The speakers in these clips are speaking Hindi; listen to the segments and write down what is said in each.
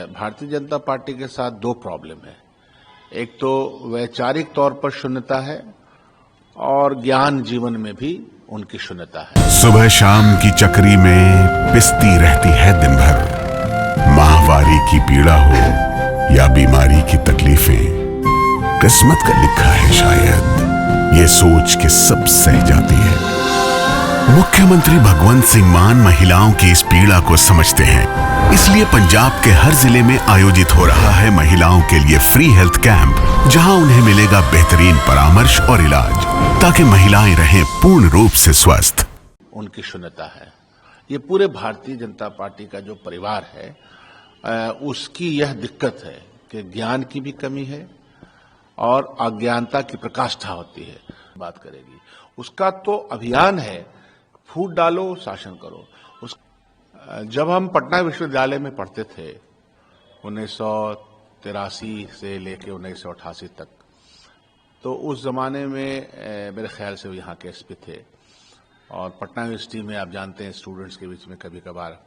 भारतीय जनता पार्टी के साथ दो प्रॉब्लम है। एक तो वैचारिक तौर पर शून्यता है और ज्ञान जीवन में भी उनकी शून्यता है। सुबह शाम की चक्री में पिसती रहती है दिन भर। माहवारी की पीड़ा हो या बीमारी की तकलीफें, किस्मत का लिखा है शायद, ये सोच के सब सह जाती है। मुख्यमंत्री भगवंत सिंह मान महिलाओं की इस पीड़ा को समझते हैं, इसलिए पंजाब के हर जिले में आयोजित हो रहा है महिलाओं के लिए फ्री हेल्थ कैंप, जहां उन्हें मिलेगा बेहतरीन परामर्श और इलाज, ताकि महिलाएं रहें पूर्ण रूप से स्वस्थ। उनकी शून्यता है। ये पूरे भारतीय जनता पार्टी का जो परिवार है, उसकी यह दिक्कत है कि ज्ञान की भी कमी है और अज्ञानता की प्रकाष्ठा होती है। बात करेगी उसका तो अभियान है, फूट डालो शासन करो। जब हम पटना विश्वविद्यालय में पढ़ते थे 1983 से लेकर 1988 तक, तो उस जमाने में मेरे ख्याल से वो यहाँ के एसपी थे और पटना यूनिवर्सिटी में आप जानते हैं स्टूडेंट्स के बीच में कभी कभार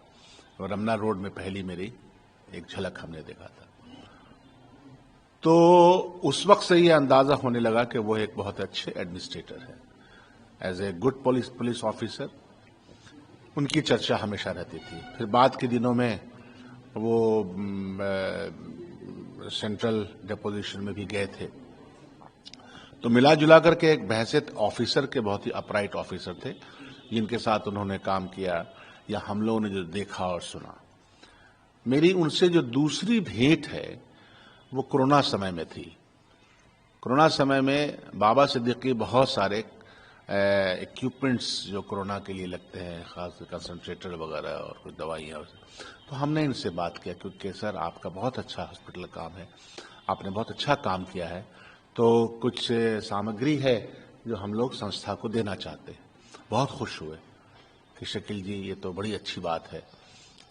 रमना रोड में पहली मेरी एक झलक हमने देखा था। तो उस वक्त से ये अंदाजा होने लगा कि वो एक बहुत अच्छे एडमिनिस्ट्रेटर है। As a good police officer उनकी चर्चा हमेशा रहती थी। फिर बाद के दिनों में वो सेंट्रल डिपोजिशन में भी गए थे। तो मिला जुला करके एक बहसियत ऑफिसर के बहुत ही अपराइट ऑफिसर थे, जिनके साथ उन्होंने काम किया या हम लोगों ने जो देखा और सुना। मेरी उनसे जो दूसरी भेंट है वो कोरोना समय में थी। कोरोना समय में बाबा सिद्दीकी बहुत सारे इक्विपमेंट्स जो कोरोना के लिए लगते हैं, खास कंसंट्रेटर वगैरह और कुछ दवाइयाँ, तो हमने इनसे बात किया क्योंकि सर आपका बहुत अच्छा हॉस्पिटल काम है, आपने बहुत अच्छा काम किया है, तो कुछ सामग्री है जो हम लोग संस्था को देना चाहते हैं। बहुत खुश हुए कि शकील जी ये तो बड़ी अच्छी बात है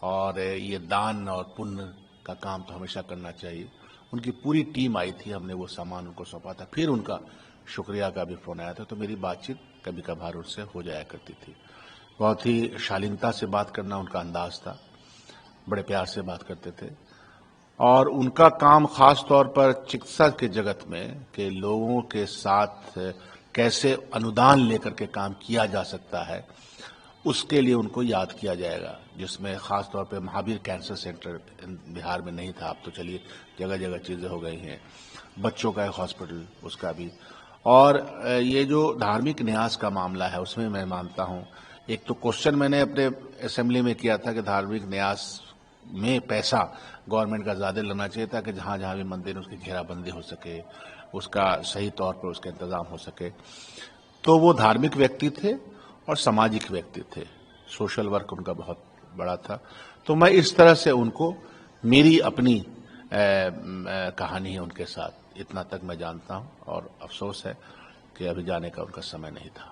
और ये दान और पुण्य का काम तो हमेशा करना चाहिए। उनकी पूरी टीम आई थी, हमने वो सामान उनको सौंपा था। फिर उनका शुक्रिया का भी फोन आया था। तो मेरी बातचीत कभी कभार उनसे हो जाया करती थी। बहुत ही शालीनता से बात करना उनका अंदाज था, बड़े प्यार से बात करते थे। और उनका काम खास तौर पर चिकित्सा के जगत में कि लोगों के साथ कैसे अनुदान लेकर के काम किया जा सकता है, उसके लिए उनको याद किया जाएगा। जिसमें खास तौर पे महावीर कैंसर सेंटर बिहार में नहीं था, अब तो चलिए जगह जगह चीजें हो गई हैं। बच्चों का एक हॉस्पिटल, उसका भी। और ये जो धार्मिक न्यास का मामला है उसमें मैं मानता हूं, एक तो क्वेश्चन मैंने अपने असेंबली में किया था कि धार्मिक न्यास में पैसा गवर्नमेंट का ज्यादा लगना चाहिए था कि जहां जहां भी मंदिर उसकी घेराबंदी हो सके, उसका सही तौर पर उसका इंतजाम हो सके। तो वो धार्मिक व्यक्ति थे और सामाजिक व्यक्ति थे, सोशल वर्क उनका बहुत बड़ा था। तो मैं इस तरह से उनको, मेरी अपनी कहानी है उनके साथ, इतना तक मैं जानता हूं। और अफसोस है कि अभी जाने का उनका समय नहीं था।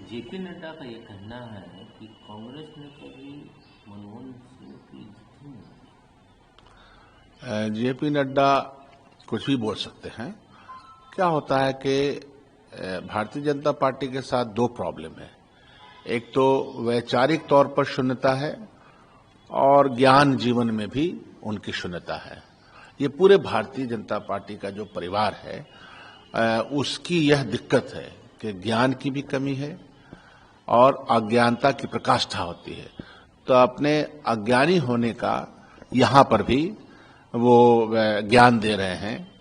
जेपी नड्डा का ये कहना है कि कांग्रेस ने कभी मनमोहन सिंह की जेपी नड्डा कुछ भी बोल सकते हैं। क्या होता है कि भारतीय जनता पार्टी के साथ दो प्रॉब्लम है। एक तो वैचारिक तौर पर शून्यता है और ज्ञान जीवन में भी उनकी शून्यता है। ये पूरे भारतीय जनता पार्टी का जो परिवार है, उसकी यह दिक्कत है कि ज्ञान की भी कमी है और अज्ञानता की प्रकाष्ठा होती है। तो अपने अज्ञानी होने का यहाँ पर भी वो ज्ञान दे रहे हैं।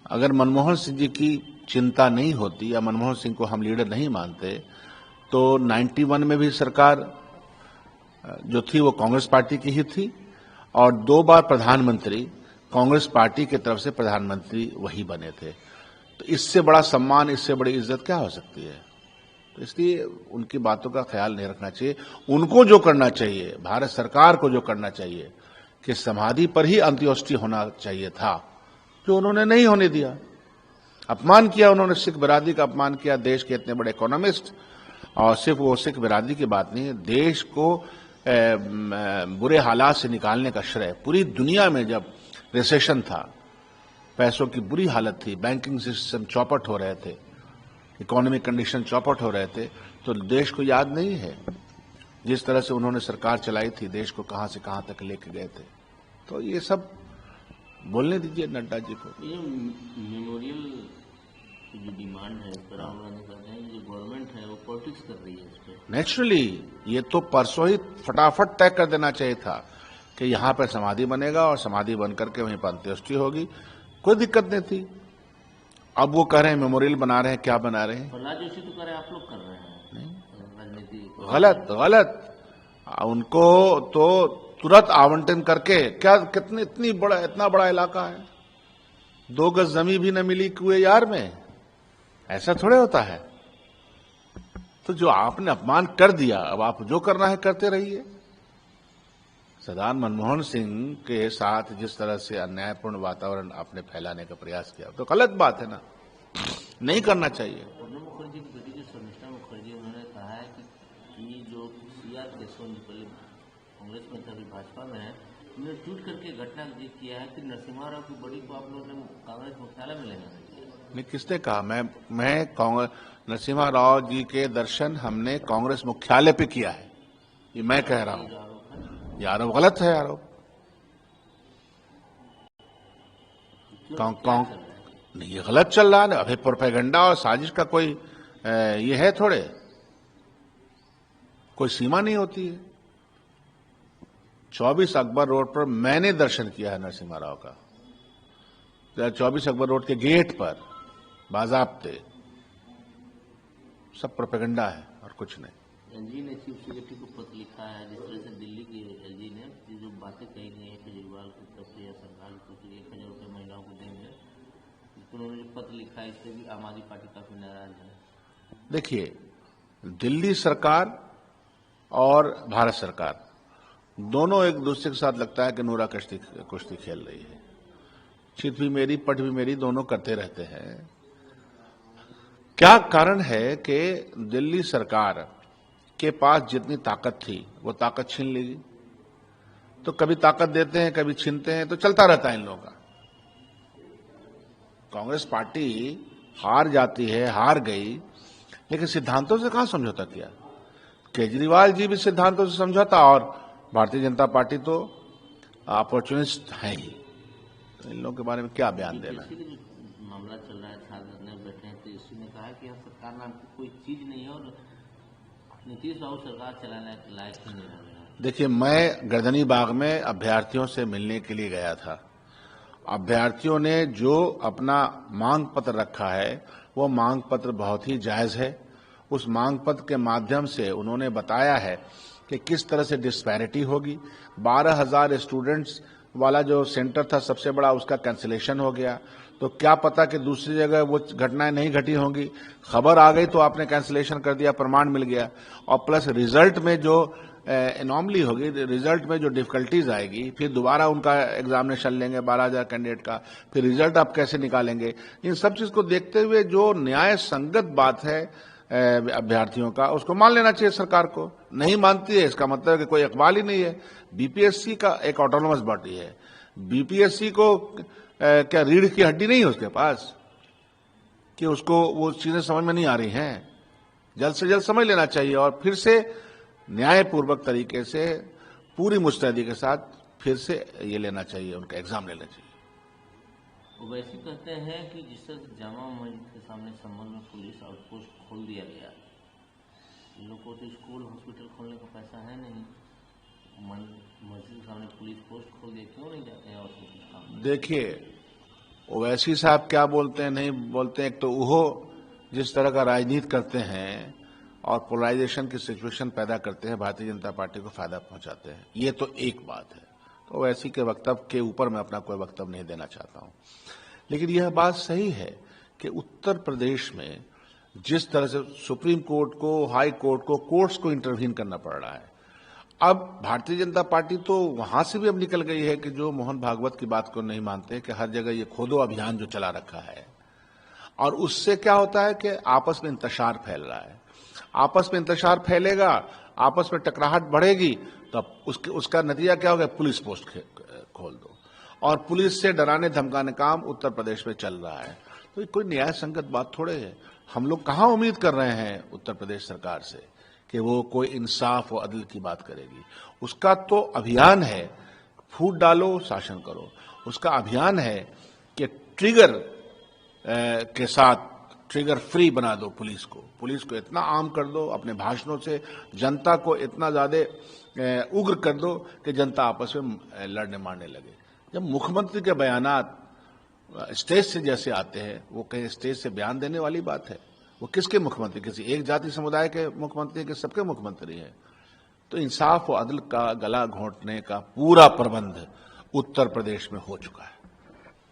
अगर मनमोहन सिंह जी की चिंता नहीं होती या मनमोहन सिंह को हम लीडर नहीं मानते, तो 91 में भी सरकार जो थी वो कांग्रेस पार्टी की ही थी और 2 बार प्रधानमंत्री कांग्रेस पार्टी की तरफ से प्रधानमंत्री वही बने थे। तो इससे बड़ा सम्मान, इससे बड़ी इज्जत क्या हो सकती है? तो इसलिए उनकी बातों का ख्याल नहीं रखना चाहिए। उनको जो करना चाहिए, भारत सरकार को जो करना चाहिए कि समाधि पर ही अंत्येष्टि होना चाहिए था, जो उन्होंने नहीं होने दिया। अपमान किया उन्होंने, सिख बिरादरी का अपमान किया। देश के इतने बड़े इकोनॉमिस्ट, और सिर्फ वो सिख बिरादरी की बात नहीं है, देश को बुरे हालात से निकालने का श्रेय पूरी दुनिया में, जब रिसेशन था, पैसों की बुरी हालत थी, बैंकिंग सिस्टम चौपट हो रहे थे, इकोनॉमिक कंडीशन चौपट हो रहे थे, तो देश को याद नहीं है। जिस तरह से उन्होंने सरकार चलाई थी, देश को कहां से कहां तक लेके गए थे। तो ये सब बोलने दीजिए नड्डा जी को। ये मेमोरियल की जो डिमांड है, इस पर राहुल गांधी कहते हैं कि जो गवर्नमेंट है वो पॉलिटिक्स कर रही है इस पर। नेचुरली ये तो परसों ही फटाफट तय कर देना चाहिए था कि यहां पर समाधि बनेगा और समाधि बन करके वहीं पर अंत्येष्टि होगी, कोई दिक्कत नहीं थी। अब वो कह रहे हैं मेमोरियल बना रहे हैं, क्या बना रहे हैं? प्रहलाद जोशी तो कह रहे हैं आप लोग कर रहे हैं राजनीति। गलत गलत। उनको तो तुरंत आवंटन करके, क्या कितने इतना बड़ा इलाका है, 2 गज जमीन भी न मिली कुएं यार में, ऐसा थोड़े होता है। तो जो आपने अपमान कर दिया, अब आप जो करना है करते रहिए। सरदार मनमोहन सिंह के साथ जिस तरह से अन्यायपूर्ण वातावरण आपने फैलाने का प्रयास किया, तो गलत बात है ना, नहीं करना चाहिए। प्रणब मुखर्जी की बेटी जो शर्मिष्ठा मुखर्जी, उन्होंने कहा है कि जो CR केशव पहले कांग्रेस में था, अभी भाजपा में है, उन्होंने ट्वीट करके घटना जिक्र किया है कि नरसिम्हा राव की बड़ी को आप लोगों ने कांग्रेस मुख्यालय में लेना चाहिए। नहीं, किसने कहा? मैं कांग्रेस नरसिम्हा राव जी के दर्शन हमने कांग्रेस मुख्यालय पे किया है, ये मैं कह रहा हूं। ये आरोप गलत है। आरोप नहीं, ये गलत चल रहा है। अभी प्रोपेगेंडा और साजिश का कोई ये है थोड़े, कोई सीमा नहीं होती है। 24 अकबर रोड पर मैंने दर्शन किया है नरसिम्हा राव का, 24 अकबर रोड के गेट पर बाजाब्ते। सब प्रोपेगेंडा है और कुछ नहीं। एलजी ने चीफ सेक्रेटरी को पत्र लिखा है, जिस तरह से दिल्ली की एलजी ने जो बातें कही गई है केजरीवाल की तरफ से या सरकार की तरफ से 1000 रुपये महिलाओं को देंगे, उन्होंने जो पत्र लिखा है इससे भी आम आदमी पार्टी काफी नाराज है। देखिए, दिल्ली सरकार और भारत सरकार दोनों एक दूसरे के साथ लगता है कि नूरा कुश्ती खेल रही है। चित भी मेरी पट भी मेरी दोनों करते रहते हैं। क्या कारण है कि दिल्ली सरकार के पास जितनी ताकत थी वो ताकत छीन लेगी? तो कभी ताकत देते हैं, कभी छीनते हैं, तो चलता रहता है इन लोगों का। कांग्रेस पार्टी हार जाती है, हार गई, लेकिन सिद्धांतों से कहां समझौता किया? केजरीवाल जी भी सिद्धांतों से समझौता, और भारतीय जनता पार्टी तो अपॉर्चुनिस्ट है ही। तो इन लोगों के बारे में क्या बयान देना है? मामला चल रहा है, छात्र बैठे हैं, तो इसने कहा कि सरकार नाम की कोई चीज नहीं है और नीतीश राहुल सरकार चलाने लायक ही नहीं है। देखिए, मैं गर्दनी बाग में अभ्यर्थियों से मिलने के लिए गया था। अभ्यर्थियों ने जो अपना मांग पत्र रखा है वो मांग पत्र बहुत ही जायज है। उस मांग पत्र के माध्यम से उन्होंने बताया है कि किस तरह से डिस्पैरिटी होगी। 12,000 स्टूडेंट्स वाला जो सेंटर था सबसे बड़ा, उसका कैंसिलेशन हो गया। तो क्या पता कि दूसरी जगह वो घटनाएं नहीं घटी होंगी, खबर आ गई तो आपने कैंसिलेशन कर दिया, प्रमाण मिल गया। और प्लस रिजल्ट में जो एनॉमली होगी, रिजल्ट में जो डिफिकल्टीज आएगी, फिर दोबारा उनका एग्जामिनेशन लेंगे 12,000 कैंडिडेट का, फिर रिजल्ट आप कैसे निकालेंगे? इन सब चीज को देखते हुए जो न्याय संगत बात है अभ्यर्थियों का, उसको मान लेना चाहिए सरकार को। नहीं मानती है, इसका मतलब है कि कोई इकबाल ही नहीं है। बीपीएससी का एक ऑटोनोमस बॉडी है, बीपीएससी को क्या रीढ़ की हड्डी नहीं है उसके पास कि उसको वो चीजें समझ में नहीं आ रही हैं? जल्द से जल्द समझ लेना चाहिए और फिर से न्यायपूर्वक तरीके से पूरी मुस्तैदी के साथ फिर से ये लेना चाहिए, उनका एग्जाम लेना चाहिए। वैसे कहते हैं कि जिस तरह जामा मस्जिद के सामने संबंध में पुलिस आउटपोस्ट खोल दिया गया, इन लोगों को तो स्कूल हॉस्पिटल खोलने का पैसा है नहीं, मस्जिद के सामने पुलिस पोस्ट खोल दिया, क्यों नहीं जाते हैं हॉस्पिटल? देखिए, ओवैसी साहब क्या बोलते हैं नहीं बोलते हैं, एक तो वो जिस तरह का राजनीति करते हैं और पोलराइजेशन की सिचुएशन पैदा करते हैं, भारतीय जनता पार्टी को फायदा पहुंचाते हैं, ये तो एक बात है। तो ओवैसी के वक्तव्य के ऊपर मैं अपना कोई वक्तव्य नहीं देना चाहता हूं। लेकिन यह बात सही है कि उत्तर प्रदेश में जिस तरह से सुप्रीम कोर्ट को, हाई कोर्ट को, कोर्ट्स को इंटरवीन करना पड़ रहा है, अब भारतीय जनता पार्टी तो वहां से भी अब निकल गई है कि जो मोहन भागवत की बात को नहीं मानते कि हर जगह ये खोदो अभियान जो चला रखा है, और उससे क्या होता है कि आपस में इंतशार फैल रहा है। आपस में इंतशार फैलेगा, आपस में टकराहट बढ़ेगी, तब उसका नतीजा क्या होगा? पुलिस पोस्ट खोल दो। और पुलिस से डराने धमकाने काम उत्तर प्रदेश में चल रहा है। तो कोई न्याय संगत बात थोड़े है। हम लोग कहां उम्मीद कर रहे हैं उत्तर प्रदेश सरकार से कि वो कोई इंसाफ और अदल की बात करेगी। उसका तो अभियान है फूट डालो शासन करो, उसका अभियान है कि ट्रिगर के साथ ट्रिगर फ्री बना दो पुलिस को इतना आम कर दो, अपने भाषणों से जनता को इतना ज्यादा उग्र कर दो कि जनता आपस में लड़ने मारने लगे। जब मुख्यमंत्री के बयानात स्टेज से जैसे आते हैं, वो कहीं स्टेज से बयान देने वाली बात है? वो किसके मुख्यमंत्री, किसी एक जाति समुदाय के मुख्यमंत्री के सबके मुख्यमंत्री है? तो इंसाफ और अदल का गला घोंटने का पूरा प्रबंध उत्तर प्रदेश में हो चुका है।